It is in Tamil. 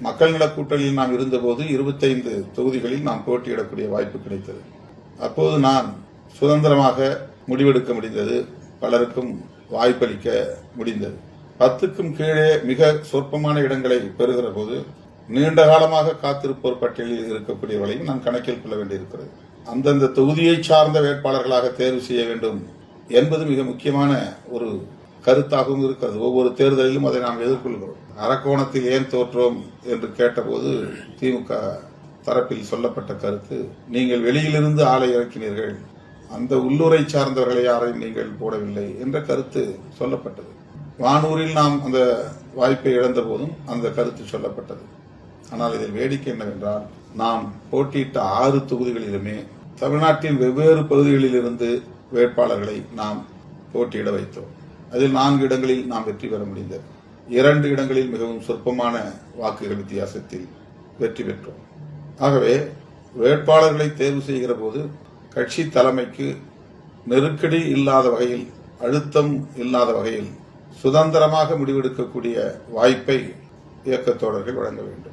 மக்கள் நல கூட்டணியில் நாம் இருந்தபோது 25 தொகுதிகளில் நாம் போட்டியிடக்கூடிய வாய்ப்பு கிடைத்தது. அப்போது நான் சுதந்திரமாக முடிவெடுக்க முடிந்தது, பலருக்கும் வாய்ப்பளிக்க முடிந்தது. 10க்கும் கீழே மிக சொற்பமான இடங்களை பெறுகிற போது நீண்ட காலமாக காத்திருப்போர் பட்டியலில் இருக்கக்கூடியவர்களையும் நான் கணக்கில் கொள்ள வேண்டியிருக்கிறது. அந்தந்த தொகுதியை சார்ந்த வேட்பாளர்களாக தேர்வு செய்ய வேண்டும் என்பது மிக முக்கியமான ஒரு கருத்தாகவும் இருக்கிறது. ஒவ்வொரு தேர்தலிலும் அதை நாம் எதிர்கொள்கிறோம். அரக்கோணத்தில் ஏன் தோற்றோம் என்று கேட்டபோது திமுக தரப்பில் சொல்லப்பட்ட கருத்து, நீங்கள் வெளியிலிருந்து ஆளை இறக்கினீர்கள், அந்த உள்ளூரை சார்ந்தவர்களை யாரையும் நீங்கள் போடவில்லை என்ற கருத்து சொல்லப்பட்டது. வானூரில் நாம் அந்த வாய்ப்பை இழந்த போதும் அந்த கருத்து சொல்லப்பட்டது. ஆனால் இதில் வேடிக்கை என்னவென்றால், நாம் போட்டியிட்ட 6 தொகுதிகளிலுமே தமிழ்நாட்டின் வெவ்வேறு பகுதிகளில் இருந்து வேட்பாளர்களை நாம் போட்டியிட வைத்தோம். அதில் 4 இடங்களில் நாம் வெற்றி பெற முடிந்தது. 2 இடங்களில் மிகவும் சொற்பமான வாக்குகள் வித்தியாசத்தில் வெற்றி பெற்றோம். ஆகவே வேட்பாளர்களை தேர்வு செய்கிற போது கட்சி தலைமைக்கு நெருக்கடி இல்லாத வகையில், அழுத்தம் இல்லாத வகையில் சுதந்திரமாக முடிவெடுக்கக்கூடிய வாய்ப்பை இயக்கத் தோழர்கள் வழங்க வேண்டும்.